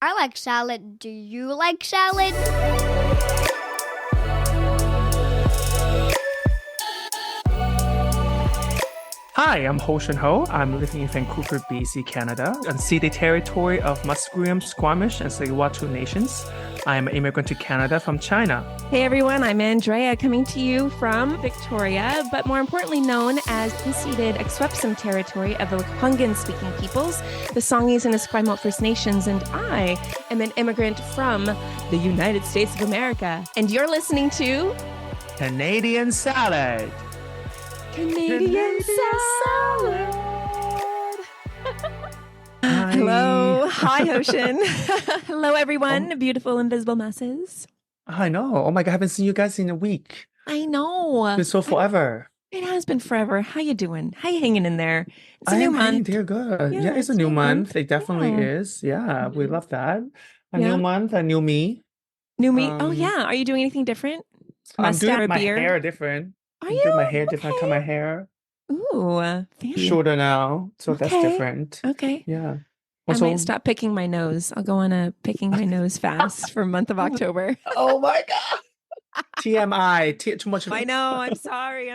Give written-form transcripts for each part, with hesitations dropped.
I like salad. Do you like salad? Hi, I'm Ho Shun Ho. I'm living in Vancouver, BC, Canada, unceded territory of Musqueam, Squamish, and Tsleil-Waututh nations. I am an immigrant to Canada from China. Hey everyone, I'm Andrea coming to you from Victoria, but more importantly known as unceded Akwesasne territory of the Lekwungen-speaking peoples, the Songhees and Esquimalt First Nations, and I am an immigrant from the United States of America. And you're listening to Canadian Salad. Canadian Salad. Hello. Hi, Ocean. Hello, everyone. Beautiful invisible masses. I know. Oh my God, I haven't seen you guys in a week. I know. It's been so forever. It has been forever. How you doing? How you hanging in there? It's a new month. They're good. Yeah, it's a new month. It definitely is. Yeah, we love that. New month, a new me. New me. Oh yeah. Are you doing anything different? I'm doing my hair different. Are I'm you? doing my hair different. Cut my hair Ooh, fancy. shorter now, so that's different. Okay. Yeah. I might stop picking my nose. I'll go on a picking my nose fast for month of October. Oh my God. TMI. Too much. I know. I'm sorry.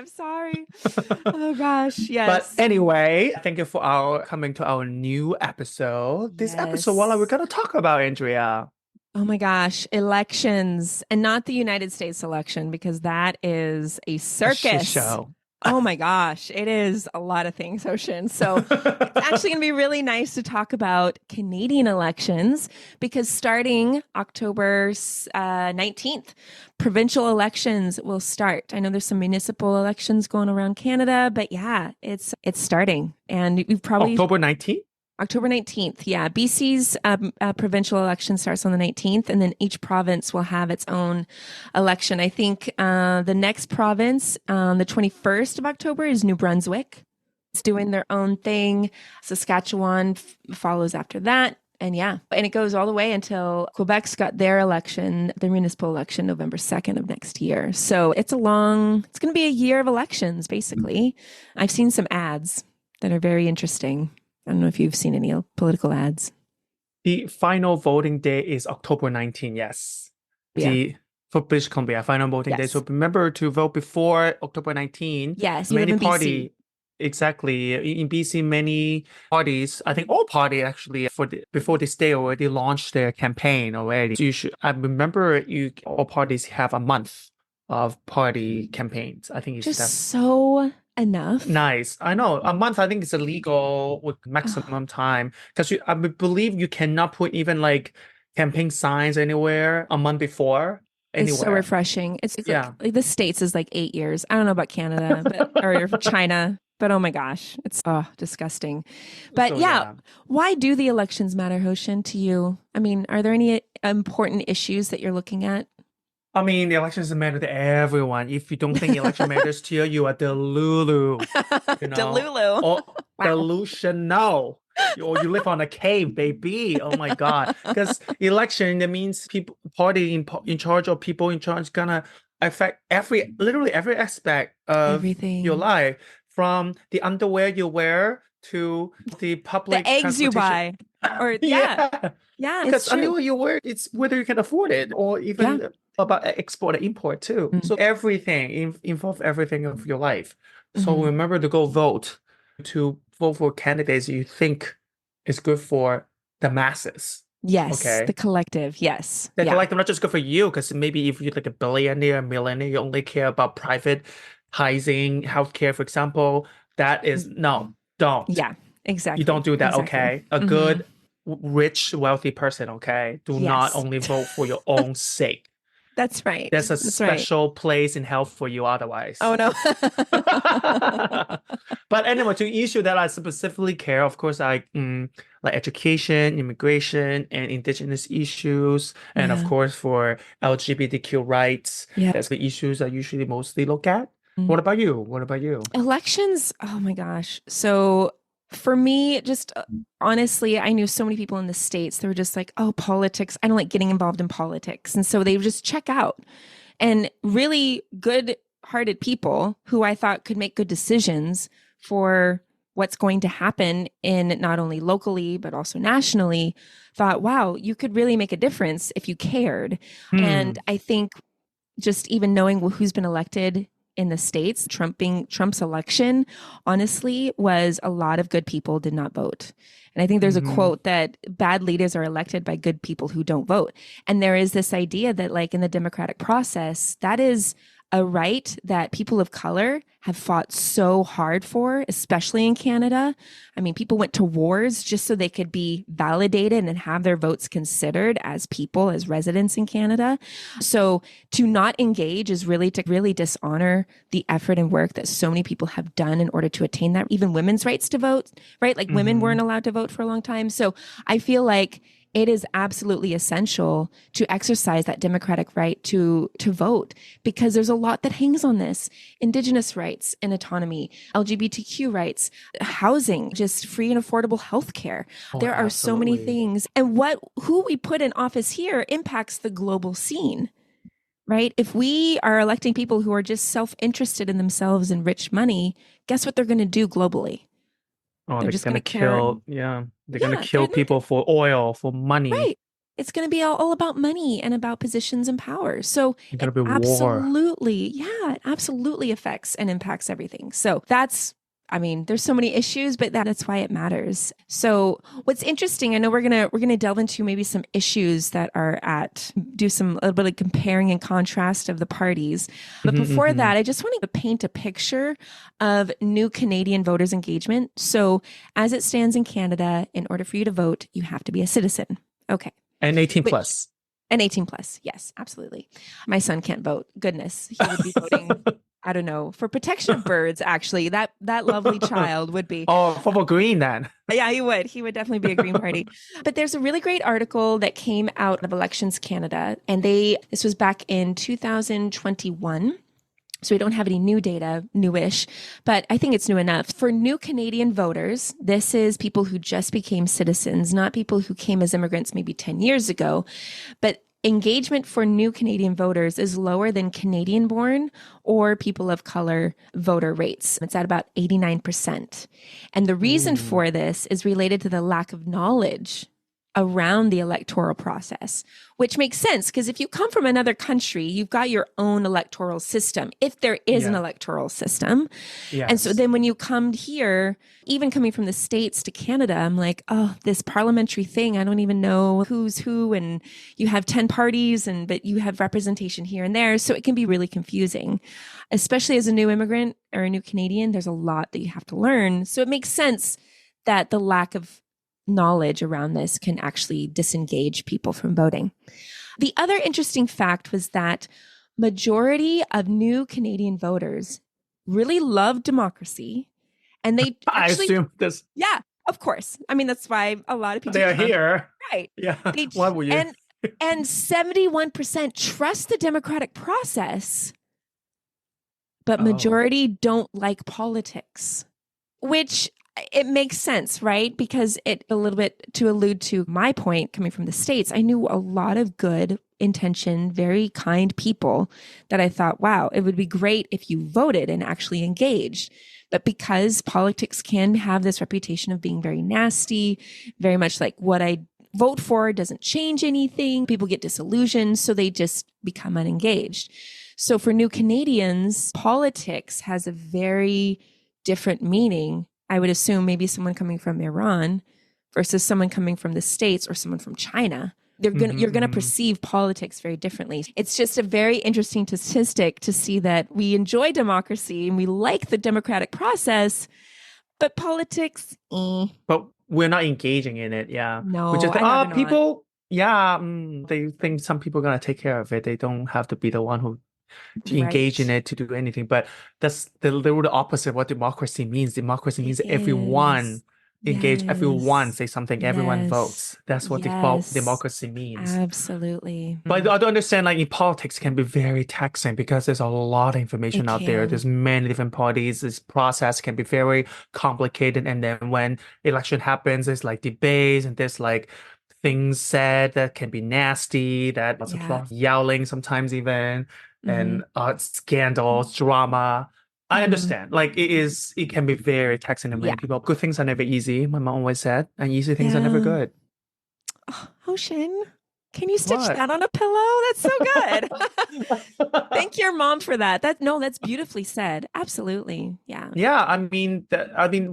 Oh gosh. Yes. But anyway, thank you for coming to our new episode. This episode, what are we going to talk about, Andrea? Oh my gosh, elections, and not the United States election, because that is a circus. A shit show. Oh my gosh, it is a lot of things, Ocean. So it's actually going to be really nice to talk about Canadian elections, because starting October 19th, provincial elections will start. I know there's some municipal elections going around Canada, but yeah, it's starting. And we've probably... October 19th? October 19th, yeah. BC's provincial election starts on the 19th, and then each province will have its own election. I think the next province, the 21st of October, is New Brunswick. It's doing their own thing. Saskatchewan follows after that. And yeah, and it goes all the way until Quebec's got their election, their municipal election, November 2nd of next year. So it's going to be a year of elections, basically. I've seen some ads that are very interesting. I don't know if you've seen any political ads. The final voting day is October 19th, yes. Yeah. For British Columbia, final voting day. So remember to vote before October 19th. Yes, many parties. Exactly. In BC, many parties, I think all parties actually, before this day already launched their campaign already. So I remember all parties have a month of party campaigns. I think it's just so enough. Nice. I know. A month, I think it's illegal with maximum time. Because I believe you cannot put even like campaign signs anywhere a month before. Anywhere. It's so refreshing. It's like the States is like 8 years. I don't know about Canada or China, but oh my gosh, it's disgusting. But why do the elections matter, Hoshin, to you? I mean, are there any important issues that you're looking at? I mean, the elections matter to everyone. If you don't think election matters to you, you are delulu. Delulu. Or delusional. Or you live on a cave, baby. Oh my God. Because election, that means party in charge or people in charge gonna affect literally every aspect of your life. From the underwear you wear to the public the eggs you buy. Or yeah. Because underwear you wear, it's whether you can afford it or even about export and import too. So everything involves everything of your life. So remember to go vote for candidates you think is good for the masses. Yes, the collective. Yes, the collective, not just good for you, because maybe if you're like a billionaire, a millionaire, you only care about private housing, healthcare, for example. That is don't. Yeah, exactly. You don't do that. Okay, a good, rich, wealthy person. Okay, do not only vote for your own sake. That's right. There's a special place in hell for you otherwise. Oh, no. But anyway, to issue that I specifically care, of course, like education, immigration, and Indigenous issues. And of course, for LGBTQ rights, that's the issues I usually mostly look at. What about you? Elections, oh my gosh. So for me, just honestly, I knew so many people in the States that were just like, oh, politics. I don't like getting involved in politics. And so they would just check out. And really good-hearted people who I thought could make good decisions for what's going to happen in not only locally, but also nationally, thought, wow, you could really make a difference if you cared. And I think just even knowing who's been elected in the States, Trump's election, honestly, was a lot of good people did not vote. And I think there's a quote that bad leaders are elected by good people who don't vote. And there is this idea that, like, in the democratic process, that is a right that people of color have fought so hard for, especially in Canada. I mean, people went to wars just so they could be validated and have their votes considered as people, as residents in Canada. So to not engage is really to really dishonor the effort and work that so many people have done in order to attain that. Even women's rights to vote, right? Like women weren't allowed to vote for a long time. So I feel like it is absolutely essential to exercise that democratic right to vote, because there's a lot that hangs on this. Indigenous rights and autonomy, LGBTQ rights, housing, just free and affordable healthcare. There are so many things. And who we put in office here impacts the global scene, right? If we are electing people who are just self-interested in themselves and rich money, guess what they're going to do globally? They're just going to kill. Yeah. They're going to kill people for oil, for money. Right. It's going to be all about money and about positions and power. So it's going to be absolutely, it absolutely affects and impacts everything. So there's so many issues, but that's why it matters. So what's interesting, I know we're gonna delve into maybe some issues that are do a little bit of comparing and contrast of the parties. But before that, I just wanted to paint a picture of new Canadian voters' engagement. So as it stands in Canada, in order for you to vote, you have to be a citizen. Okay. And 18 plus. And 18 plus. Yes, absolutely. My son can't vote. Goodness. He would be voting, I don't know, for protection of birds, actually. That lovely child would be. Oh, for green then. Yeah, he would. He would definitely be a Green Party. But there's a really great article that came out of Elections Canada. And this was back in 2021. So we don't have any new data, newish, but I think it's new enough. For new Canadian voters, this is people who just became citizens, not people who came as immigrants maybe 10 years ago. But engagement for new Canadian voters is lower than Canadian-born or people of color voter rates. It's at about 89%. And the reason for this is related to the lack of knowledge around the electoral process, which makes sense because if you come from another country, you've got your own electoral system, if there is an electoral system. Yes. And so then when you come here, even coming from the States to Canada, I'm like, oh, this parliamentary thing, I don't even know who's who. And you have 10 parties, but you have representation here and there. So it can be really confusing, especially as a new immigrant or a new Canadian. There's a lot that you have to learn. So it makes sense that the lack of knowledge around this can actually disengage people from voting. The other interesting fact was that majority of new Canadian voters really love democracy, and they actually, I assume this. Yeah, of course. I mean, that's why a lot of people they are here, right? Yeah. Why would you? And 71% trust the democratic process, but majority don't like politics, which it makes sense, right? Because a little bit to allude to my point coming from the States, I knew a lot of good intention, very kind people that I thought, wow, it would be great if you voted and actually engaged. But because politics can have this reputation of being very nasty, very much like what I vote for doesn't change anything, people get disillusioned, so they just become unengaged. So for new Canadians, politics has a very different meaning. I would assume maybe someone coming from Iran versus someone coming from the States or someone from China. You're going to perceive politics very differently. It's just a very interesting statistic to see that we enjoy democracy and we like the democratic process, but politics, But we're not engaging in it. Yeah. No, we just people. they think some people are gonna take care of it. They don't have to be the one who engage in it to do anything. But that's the opposite of what democracy means. Democracy means everyone engage, everyone say something, everyone votes. That's what democracy means. Absolutely. But I don't understand, like in politics, it can be very taxing because there's a lot of information out there. There's many different parties. This process can be very complicated. And then when election happens, there's like debates and there's like things said that can be nasty, that lots of yelling sometimes even, and scandals, drama. I understand. Like it can be very taxing to Yeah. many people. Good things are never easy, my mom always said, and easy things are never Yeah. good. Oh, Ocean, can you stitch What? that on a pillow? That's so good. Thank your mom for that. That's beautifully said. Absolutely. Yeah. Yeah,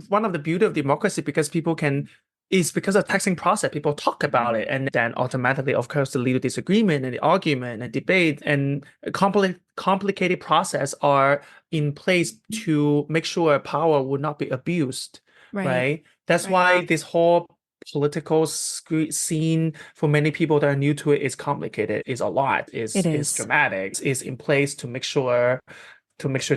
one of the beauty of democracy because people can is because of taxing process. People talk about it, and then automatically, of course, the legal disagreement and the argument and debate and a complicated process are in place to make sure power would not be abused, Right. right? That's Right. why this whole political scene for many people that are new to it is complicated, is a lot, It is is. dramatic, is in place to make sure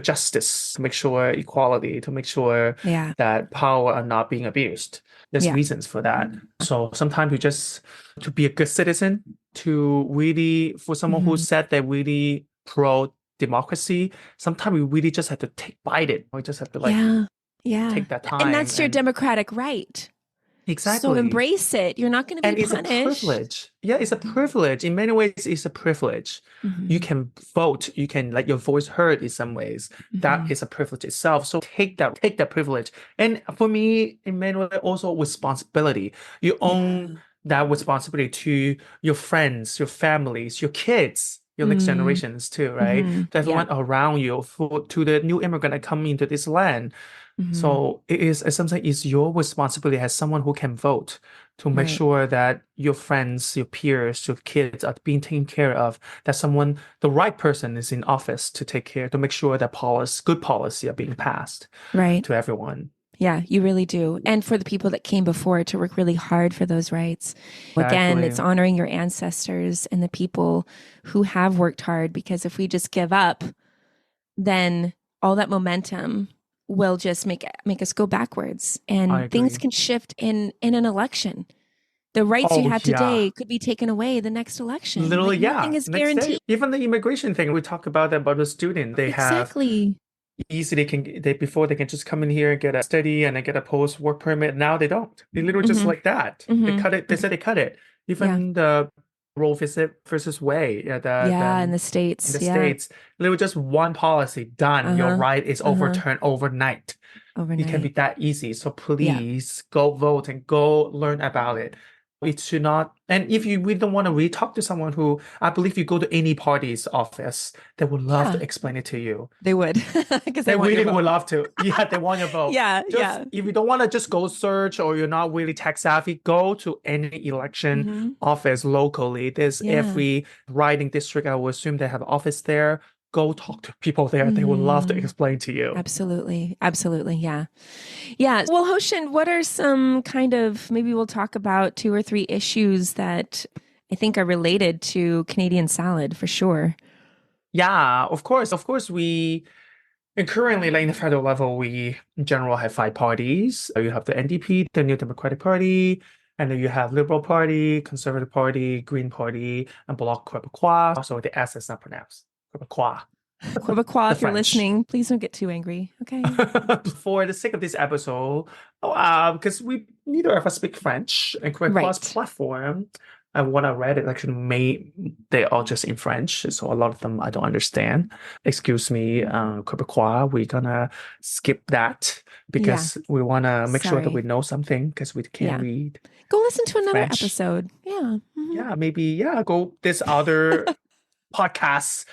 justice, to make sure equality, to make sure Yeah. that power are not being abused. There's Yeah. reasons for that. So sometimes you just to be a good citizen, to really for someone who Mhm. said they're really pro democracy, sometimes we really just have to bite it. We just have to Yeah. Yeah. take that And time that's your democratic right. So exactly. embrace it. You're not going to be And it's a punished. privilege. Yeah, it's a privilege. In many ways, it's a privilege. You Mhm. can vote, you can let your voice heard in some ways. That Mhm. is a privilege itself. So take that privilege. And for me, in many ways, also responsibility. You own Yeah. that responsibility to your friends, your families, your kids, your next Mm. generations too, right? Mhm. To Yeah. everyone around you, to the new immigrant that come into this land. Mhm. So it is something is your responsibility as someone who can vote to make Right. sure that your friends, your peers, your kids are being taken care of, that the right person is in office to take care, to make sure that good policy are being passed Right. to everyone. Yeah, you really do. And for the people that came before to work really hard for those rights. Again, it's Exactly. honoring your ancestors and the people who have worked hard, because if we just give up, then all that momentum will just make us go backwards, I and things agree. can shift in an election. The rights you Oh have yeah. today could be taken away the next election. Literally, Like nothing yeah. is Next day. guaranteed. Even the immigration thing, we talk about the student. They have Exactly. easily before they can just come in here and get a study and then get a post work permit. Now they don't. They literally just Hmm. like that. They Hmm. cut it. They said they cut it. Yeah. Even the Roe versus Wade, yeah, Yeah, in the in the States. Yeah. States, literally just one policy done. Your Uh-huh. right is Uh-huh. overturned overnight. It can be Overnight. that easy. So Yeah. please go vote and go learn about it. It should not. And if you really don't want to really talk to someone who, I believe you go to any party's office, they would love Yeah. to explain it to you. They would, because they They want your really vote. would love to. Yeah, they want your vote. Yeah. Just Yeah. if you don't want to just go search or you're not really tech savvy, go to any election Hmm. office locally. There's Yeah. every riding district, I would assume they have an office there. Go talk to people there. They would love to Hmm. explain to you. Absolutely. Absolutely. Yeah. Yeah. Well, Hoshin, what are some kind of, maybe we'll talk about 2 or 3 issues that I think are related to Canadian salad for sure. Yeah, of course. Of course, and currently, like in the federal level, we in general have 5 parties. You have the NDP, the New Democratic Party, and then you have Liberal Party, Conservative Party, Green Party, and Bloc Québécois. So the S is not pronounced. Québécois, Quebecois, the if you're French. listening, please don't get too angry. Okay. For the sake of this episode, because we neither of us speak French, and Québécois' Right. platform, and what I read, it actually they're all just in French, so a lot of them I don't understand. Excuse me, Québécois, we're gonna skip that Yeah. because we wanna make sure that we Sorry. know something because we can't Yeah. read Go listen to another French. episode. Yeah. Mhm. Yeah, maybe go this other podcasts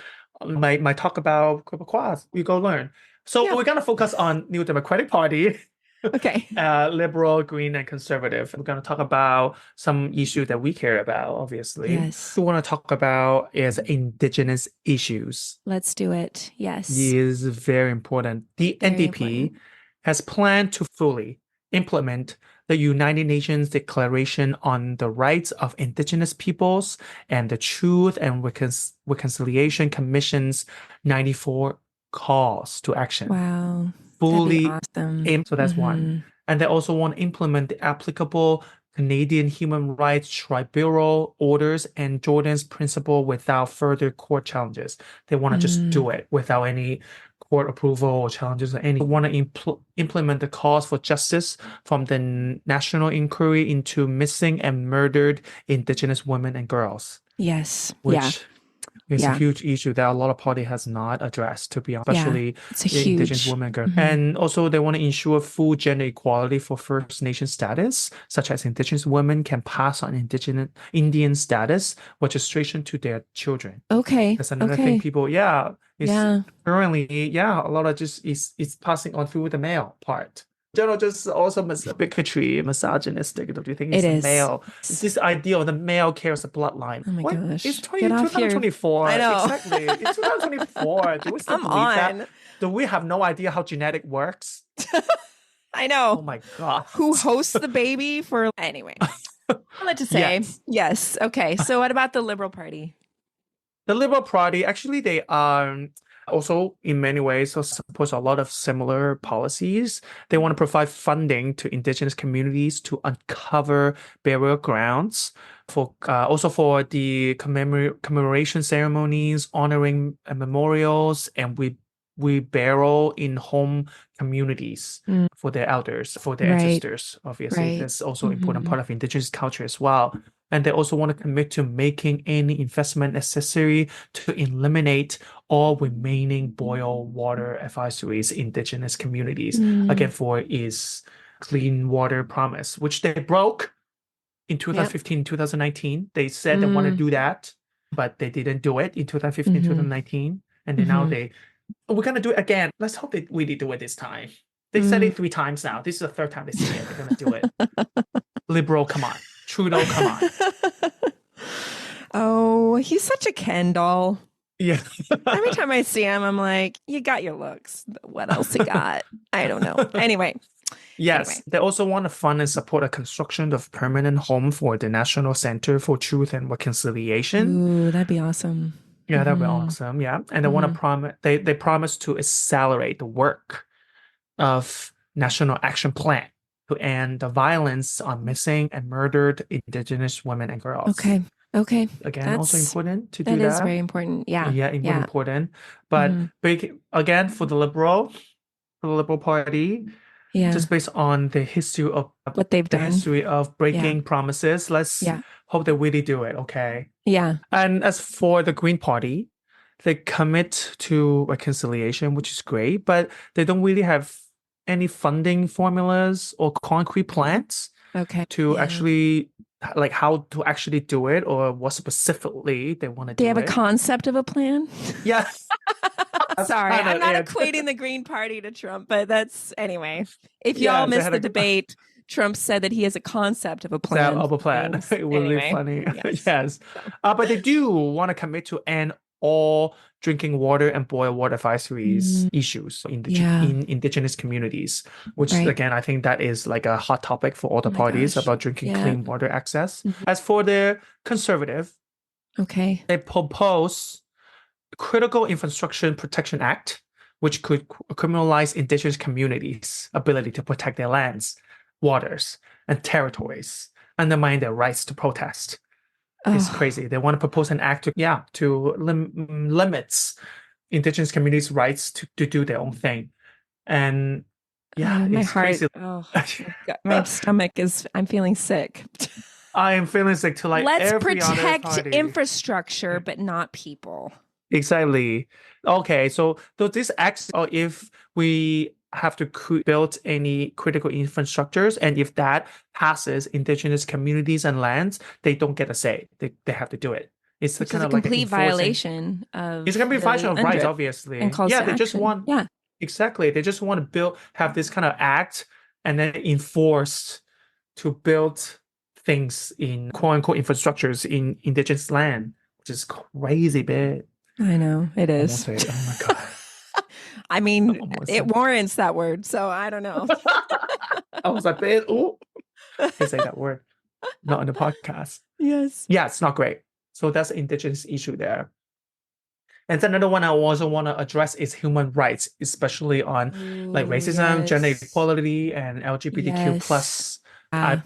might talk about Quebecois. You go learn. So Yeah. we're gonna focus on New Democratic Party, Okay. Liberal, Green, and Conservative. We're gonna talk about some issue that we care about. Obviously, Yes. we want to talk about is Indigenous issues. Let's do it. Yes. Is very important. The Very NDP important. has planned to fully implement the United Nations Declaration on the Rights of Indigenous Peoples and the Truth and Reconciliation Commission's 94 calls to action. Wow. That'd be Fully awesome. so that's one. Hmm. And they also want to implement the applicable Canadian Human Rights Tribunal orders and Jordan's principle without further court challenges. They want to just do it without any court approval or challenges or any. They want to implement the calls for justice from the national inquiry into missing and murdered Indigenous women and girls, Yes. Yeah. which It's a huge issue that a lot of party has not addressed, to be honest, especially it's a Indigenous huge. women and girls. And also they want to ensure full gender equality for First Nation status, such as Indigenous women can pass on Indian status registration to their children. Okay. That's another thing people, currently, a lot of just is passing on through the male part. General just also bigotry, misogynistic. Don't you think it's It the is. male? It's this idea of the male carries the bloodline. Oh my gosh. It's Get off here. 2024. I know. Exactly. It's 2024. Do we still Come believe on. that? Do we have no idea how genetic works? I know. Oh my God. Who hosts the baby for anyway. I'll let to say. Yes. Okay. So what about the Liberal Party? The Liberal Party, actually, they also in many ways support a lot of similar policies. They want to provide funding to Indigenous communities to uncover burial grounds, for also for the commemoration ceremonies, honoring memorials, and we burial in home communities for their elders, for their ancestors. Obviously, that's also an important part of Indigenous culture as well. And they also want to commit to making any investment necessary to eliminate all remaining boil water advisories in Indigenous communities. Again, for is clean water promise, which they broke in 2015, 2019. They said they want to do that, but they didn't do it in 2015, 2019. And then now we're going to do it again. Let's hope they really do it this time. They said it 3 times now. This is the 3rd time they say it. They're going to do it. Liberal, come on. Trudeau, come on. Oh, he's such a Ken doll. Yeah. Every time I see him, I'm like, you got your looks. What else you got? I don't know. Anyway. Yes. They also want to fund and support the construction of permanent home for the National Center for Truth and Reconciliation. Ooh, that'd be awesome. Yeah, that'd be awesome. Yeah. And they want to they promise to accelerate the work of National Action Plan to end the violence on missing and murdered Indigenous women and girls. Okay. Again, also important to do that. That is very important. Yeah. Yeah, important. But again, for the Liberal Party, just based on the history of what they've done, history of breaking promises, let's hope they really do it. Okay. Yeah. And as for the Green Party, they commit to reconciliation, which is great, but they don't really have any funding formulas or concrete plans to actually like how to actually do it or what specifically they want to do. They have a concept of a plan? Yes. Sorry, I'm not equating the Green Party to Trump, but that's anyway. If y'all missed the debate, Trump said that he has a concept of a plan. It would be funny. Yes. But they do want to commit to end all drinking water and boil water advisories issues in Indigenous communities, which again, I think that is like a hot topic for all the parties about drinking clean water access. As for the Conservative, they propose Critical Infrastructure Protection Act, which could criminalize Indigenous communities' ability to protect their lands, waters, and territories, undermine their rights to protest. It's crazy. They want to propose an act to limits Indigenous communities' rights to do their own thing. And my it's heart, crazy. My stomach is, I'm feeling sick. I am feeling sick to like let's every protect other party. Infrastructure, but not people. Exactly. Okay, so this acts, or if we have to build any critical infrastructures, and if that passes Indigenous communities and lands, they don't get a say. They have to do it. It's Which kind is of a like complete violation of it's gonna be a violation of rights, obviously. They just want exactly. They just want to have this kind of act and then enforced to build things in quote unquote infrastructures in Indigenous land, which is crazy big. I know it is. Oh my God. I mean, it warrants that word, so I don't know. I was like, oh, I say that word, not on the podcast. Yes. Yeah, it's not great. So that's an Indigenous issue there. And then another one I also want to address is human rights, especially on like racism, gender equality, and LGBTQ plus.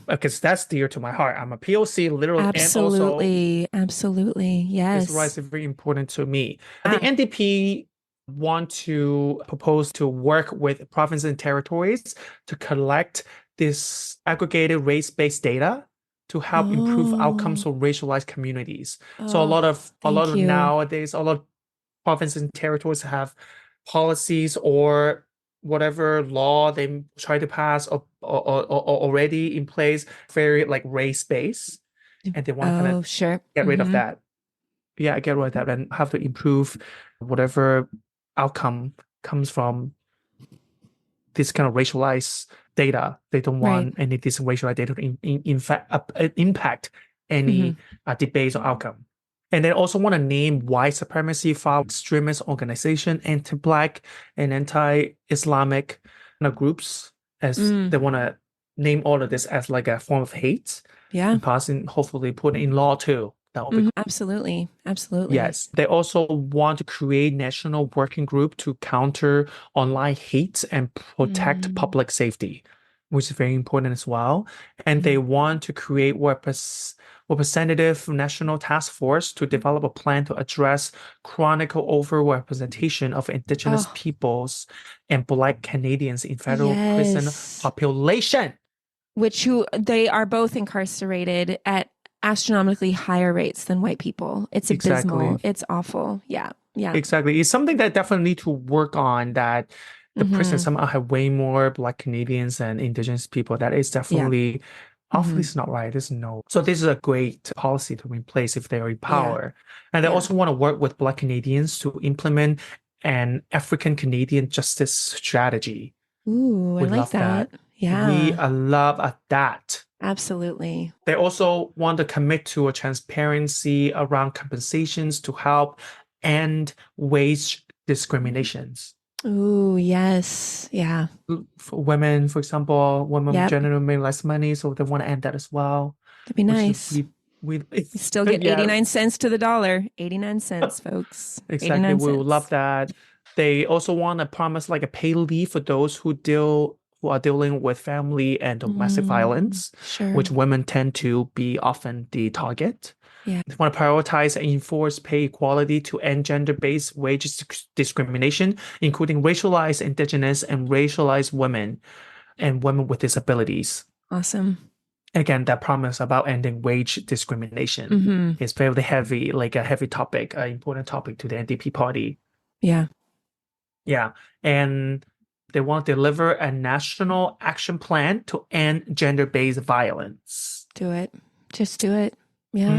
Because that's dear to my heart. I'm a POC, literally. Absolutely. Yes. This rights is very important to me. The NDP want to propose to work with provinces and territories to collect this aggregated race-based data to help improve outcomes Oh, for racialized communities. So oh, a lot thank of you. nowadays, a lot of provinces and territories have policies or whatever law they try to pass or already in place, very like race-based, and they want to kind of Oh, sure. get rid of Mm-hmm. that. Yeah, get rid of that and have to improve whatever outcome comes from this kind of racialized data. They don't Right. want any of this racialized data to in fact impact Mm-hmm. any debates or outcome. And they also want to name white supremacy, far extremist organization, anti-black and anti-Islamic groups, as Mm. they want to name all of this as like a form of hate Yeah. and passing, hopefully put in law too. That will be Mm-hmm. Absolutely. Absolutely. Yes, they also want to create national working group to counter online hate and protect Mm-hmm. public safety, which is very important as well. And they want to create representative national task force to develop a plan to address chronic overrepresentation of Indigenous Oh, peoples and Black Canadians in federal prison yes. population. They are both incarcerated at astronomically higher rates than white people. It's abysmal. Exactly. It's awful. Yeah. Yeah. Exactly. It's something that definitely need to work on, that the prison Mm-hmm. somehow have way more Black Canadians and Indigenous people. That is Yeah. definitely, Mm-hmm. obviously it's not right. There's no. So this is a great policy to replace if they are in Yeah. power. And they Yeah. also want to work with Black Canadians to implement an African Canadian justice strategy. Ooh, I We like love that. that. We Yeah. love that. Absolutely. They also want to commit to a transparency around compensations to help end wage discriminations. Ooh, yes. Yeah. For women, for example, women Yep. generally make less money, so they want to end that as well. That'd be Which nice. we You still get yeah, 89 cents to the dollar. 89 cents, folks. exactly. 89 We will love cents. that. They also want to promise like a pay leave for those who are dealing with family and domestic violence, Sure. which women tend to be often the target. Yeah. They want to prioritize and enforce pay equality to end gender-based wage discrimination, including racialized Indigenous and racialized women and women with disabilities. Awesome. Again, that promise about ending wage discrimination Mm-hmm. is very heavy, like a heavy topic, an important topic to the NDP party. Yeah. Yeah. And they want to deliver a national action plan to end gender-based violence. Do it. Just do it. Yeah.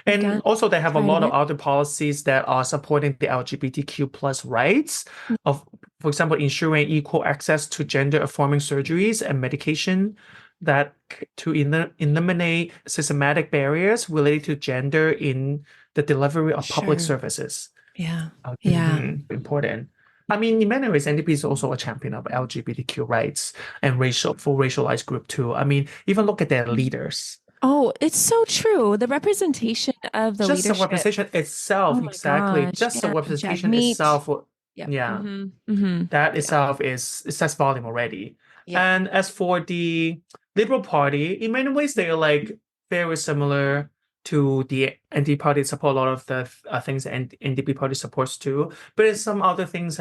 And also they have a Tried lot of it. other policies that are supporting the LGBTQ plus rights of, for example, ensuring equal access to gender affirming surgeries and medication that to eliminate systematic barriers related to gender in the delivery of public Sure. services. Yeah. Yeah. Important. I mean, in many ways, NDP is also a champion of LGBTQ rights and racialized group too. I mean, even look at their leaders. Oh, it's so true. The representation of the Just the leadership. representation itself, Oh my exactly. gosh. Just the Yeah. representation Jagmeet. itself, Yep. yeah, Mm-hmm. Mm-hmm. that itself it says volume already. Yeah. And as for the Liberal Party, in many ways they are like very similar to the NDP party. Support a lot of the things that NDP party supports too. But there's some other things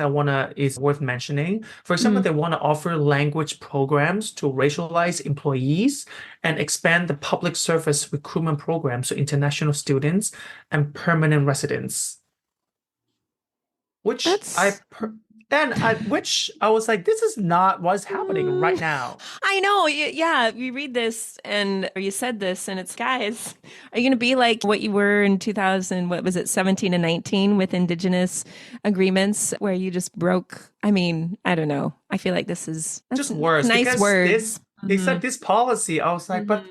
is worth mentioning. For example, they want to offer language programs to racialized employees and expand the public service recruitment programs to international students and permanent residents. Which That's which I was like, this is not what's happening right now. I know. Yeah, you read this or you said this, and it's guys, are you going to be like what you were in 2000? What was it, 17 and 19 with Indigenous agreements, where you just broke? I mean, I don't know. I feel like that's Just worse nice because words. they said this policy. I was like, but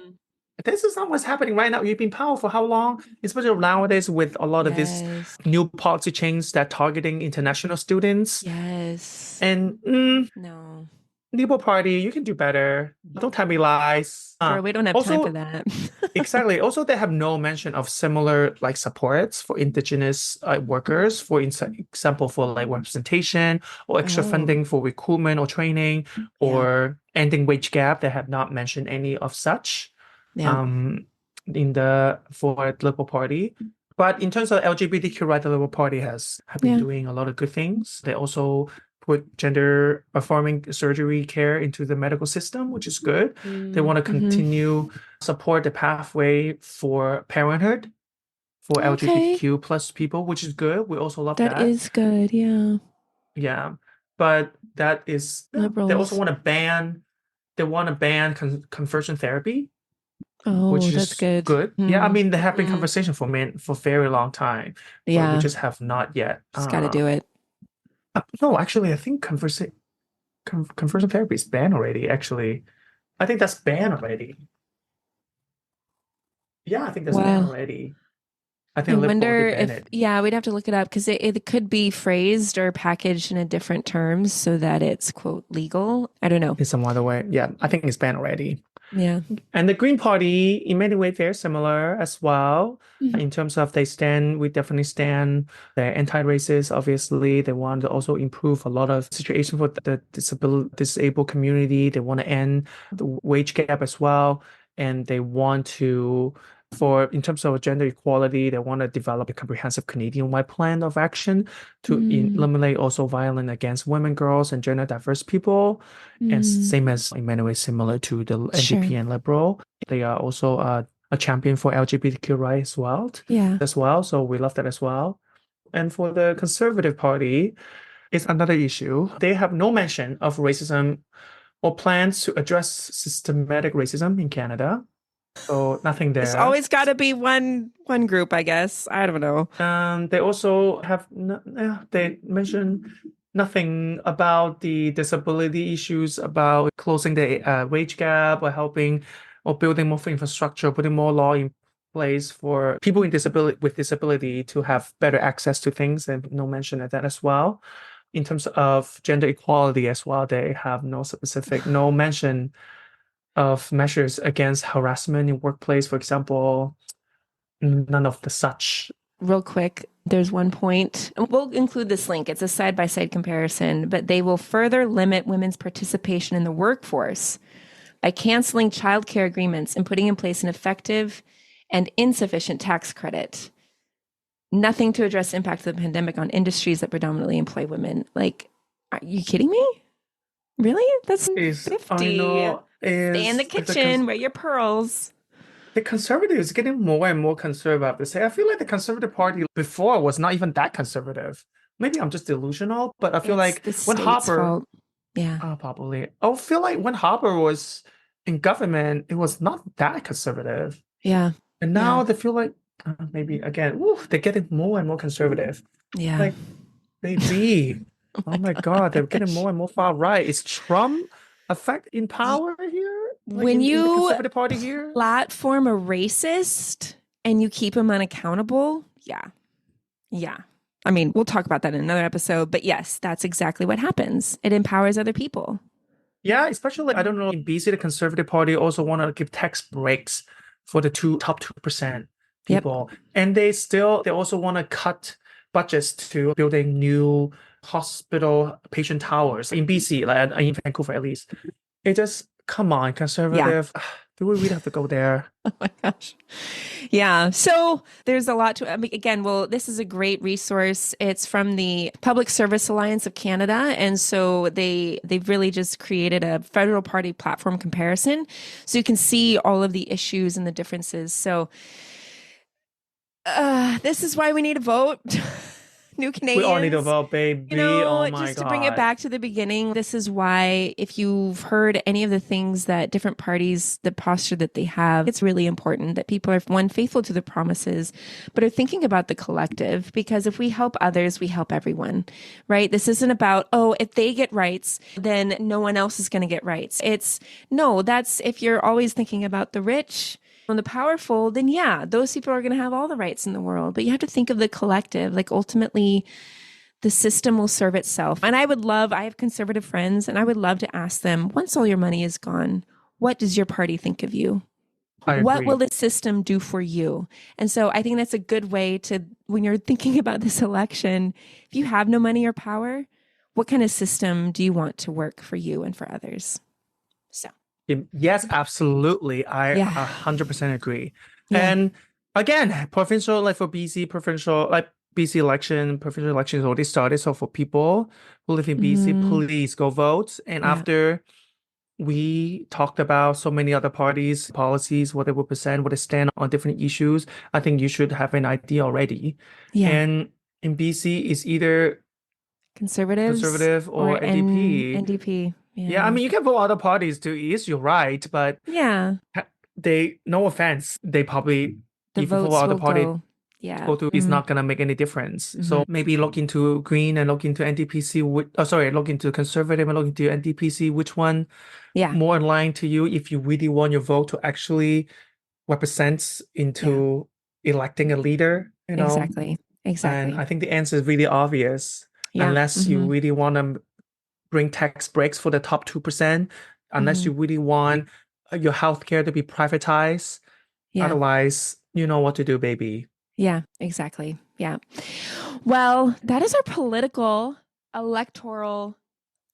this is not what's happening right now. You've been powerful for how long? Especially nowadays with a lot of these Yes. new policy changes that targeting international students. Yes. And No. Liberal Party, you can do better. Don't tell me lies. Girl, we don't have time Also, for that. exactly. Also, they have no mention of similar like supports for Indigenous workers, for example, for like representation or extra Oh. funding for recruitment or training or ending wage gap. They have not mentioned any of such Yeah. for the Liberal Party. But in terms of LGBTQ rights, the Liberal Party have been doing a lot of good things. They also put gender affirming surgery care into the medical system, which is good. They want to continue support the pathway for parenthood for LGBTQ plus people, which is good. We also love that. That is good, yeah. Yeah, but that is they also Liberals. want to ban conversion therapy, Oh, which that's is good. Yeah, I mean they have been conversation for a very long time, but Yeah. we just have not yet. Just got to do it. No, actually, I think conversion therapy is banned already. Actually, I think that's banned already. Yeah, I think that's banned Wow. already. I I think Liberal wonder did ban if, it. yeah, we'd have to look it up because it could be phrased or packaged in a different terms so that it's, quote, legal. I don't know. In some other way. Yeah, I think it's banned already. Yeah. And the Green Party, in many ways, they're similar as well. Mhm. In terms of we definitely stand. They're anti-racist, obviously. They want to also improve a lot of situation for the disabled community. They want to end the wage gap as well. And they want to, in terms of gender equality, they want to develop a comprehensive Canadian-wide plan of action to eliminate also violence against women, girls, and gender diverse people. And same as in many ways similar to the NDP and Liberal. They are also a champion for LGBTQ rights as well. Yeah. So we love that as well. And for the Conservative Party, it's another issue. They have no mention of racism or plans to address systematic racism in Canada. So nothing there. There's always got to be one group, I guess. I don't know. They also have they mention nothing about the disability issues, about closing the wage gap or helping or building more infrastructure, putting more law in place for people with disability to have better access to things, and no mention of that as well. In terms of gender equality as well, they have no mention of measures against harassment in workplace, for example. None of the such. Real quick, there's one point. We'll include this link. It's a side-by-side comparison, but they will further limit women's participation in the workforce by canceling childcare agreements and putting in place an effective and insufficient tax credit. Nothing to address the impact of the pandemic on industries that predominantly employ women. Like, are you kidding me? Really? That's 50. Stay in the kitchen, wear your pearls. The Conservatives getting more and more conservative. I feel like the Conservative Party before was not even that conservative. Maybe I'm just delusional, but I feel like when Harper, probably. I feel like when Harper was in government, it was not that conservative. Yeah. And now they feel like maybe again, they're getting more and more conservative. Yeah. Like, baby, oh my God, they're getting more and more far right. Is Trump effect in power here? Like when in you the Conservative Party here? Platform a racist and you keep him unaccountable, yeah. I mean, we'll talk about that in another episode, but yes, that's exactly what happens. It empowers other people. Yeah, especially, I don't know, in BC, the Conservative Party also want to give tax breaks for the top 2% people. Yep. And they also want to cut budgets to building new hospital patient towers in BC, like in Vancouver at least. It just, come on, Conservative. Yeah. Do we really have to go there? Oh my gosh. Yeah. So there's a lot to, I mean, again, this is a great resource. It's from the Public Service Alliance of Canada. And so they've really just created a federal party platform comparison. So you can see all of the issues and the differences. So this is why we need a vote. New Canadians. We all need to vote, baby. Oh my just God. To bring it back to the beginning, this is why if you've heard any of the things that different parties, the posture that they have, it's really important that people are, one, faithful to the promises, but are thinking about the collective, because if we help others, we help everyone, right? This isn't about, if they get rights, then no one else is going to get rights. That's if you're always thinking about the rich and the powerful, then those people are going to have all the rights in the world. But you have to think of the collective. Like, ultimately, the system will serve itself. And I have conservative friends, and I would love to ask them, once all your money is gone, what does your party think of you? What will the system do for you? And so I think that's a good way to, when you're thinking about this election, if you have no money or power, what kind of system do you want to work for you and for others? So. Yes, absolutely. I 100% agree. Yeah. And again, provincial, like for BC provincial, like BC election, provincial election is already started. So for people who live in BC, Mhm. please go vote. And Yeah. after we talked about so many other parties, policies, what they will present, what they stand on different issues, I think you should have an idea already. Yeah. And in BC, it's either Conservatives conservative or NDP. NDP. Yeah, I mean, you can vote other parties too. Yes, you're right, but Yeah. no offense, they probably, The if you vote votes other will party go. Yeah. go to, it's not gonna make any difference. Mhm. So maybe look into Green and look into NDPC. Look into Conservative and look into NDPC. Which one Yeah. more in line to you if you really want your vote to actually represent into electing a leader, Exactly. And I think the answer is really obvious. Yeah. Unless you really want to bring tax breaks for the top 2%, unless you really want your healthcare to be privatized. Yeah. Otherwise, you know what to do, baby. Yeah, exactly. Yeah. Well, that is our political electoral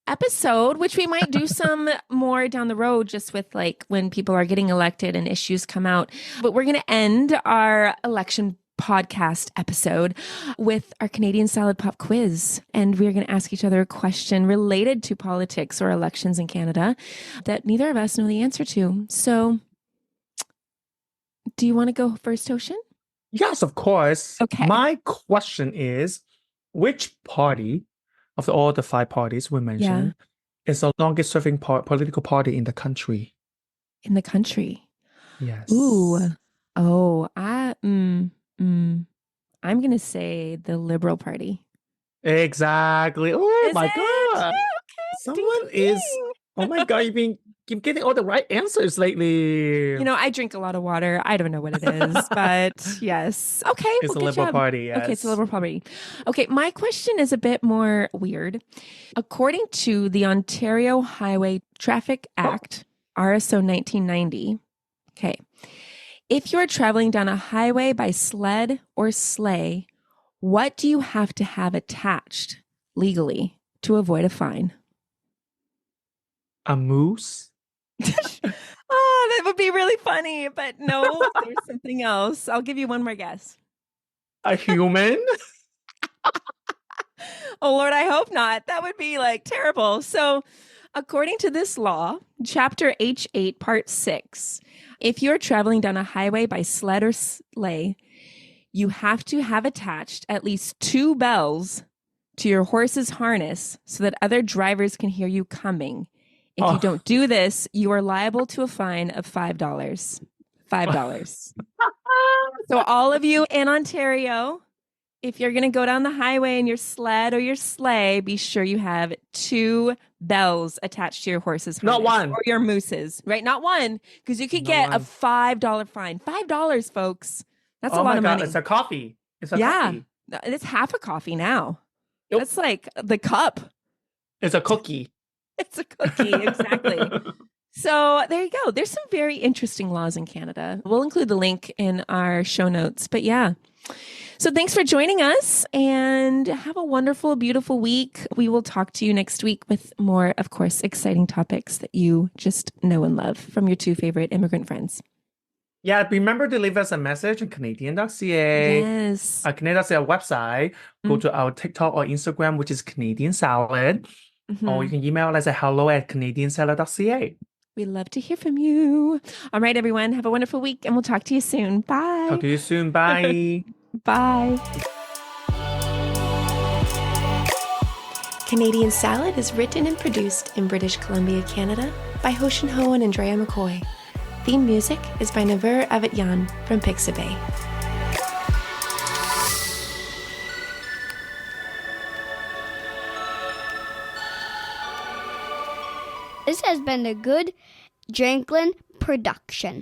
episode, which we might do some more down the road just with like when people are getting elected and issues come out. But we're going to end our election podcast episode with our Canadian Salad Pop quiz. And we're going to ask each other a question related to politics or elections in Canada that neither of us know the answer to. So do you want to go first, Ocean? Yes, of course. Okay. My question is, which party of all the 5 parties we mentioned is the longest serving political party in the country? In the country? Yes. Ooh. Oh, I'm going to say the Liberal Party. Exactly. Oh Is my it? God. Okay. Someone Ding, ding, is, ding. oh my God, you've getting all the right answers lately. You know, I drink a lot of water. I don't know what it is, but yes. Okay. It's well, a good Liberal job. Party, yes. Okay, it's a Liberal Party. Okay, my question is a bit more weird. According to the Ontario Highway Traffic Act, RSO 1990, okay, if you're traveling down a highway by sled or sleigh, what do you have to have attached legally to avoid a fine? A moose? Oh, that would be really funny, but no, there's something else. I'll give you one more guess. A human? Oh, Lord, I hope not. That would be like terrible. So, according to this law, Chapter H8, Part 6, if you're traveling down a highway by sled or sleigh, you have to have attached at least 2 bells to your horse's harness so that other drivers can hear you coming. If you don't do this, you are liable to a fine of $5. $5. So all of you in Ontario, if you're going to go down the highway in your sled or your sleigh, be sure you have 2 bells attached to your horse's harness. Not one. Or your moose's, right? Not one, because you could get a $5 fine. $5, folks. That's a lot of money. It's a coffee. It's a coffee. It's half a coffee now. Yep. That's like the cup. It's a cookie. It's a cookie, exactly. So there you go. There's some very interesting laws in Canada. We'll include the link in our show notes. But yeah. So thanks for joining us and have a wonderful, beautiful week. We will talk to you next week with more, of course, exciting topics that you just know and love from your 2 favorite immigrant friends. Yeah, remember to leave us a message on Canadian.ca. Yes. Canadian.ca website. Go to our TikTok or Instagram, which is Canadian Salad. Or you can email us at hello@canadiansalad.ca. We love to hear from you. All right, everyone. Have a wonderful week, and we'll talk to you soon. Bye. Talk to you soon. Bye. Bye. Canadian Salad is written and produced in British Columbia, Canada by Hoshin Ho and Andrea McCoy. Theme music is by Naver Avatyan from Pixabay. This has been a good Janklin production.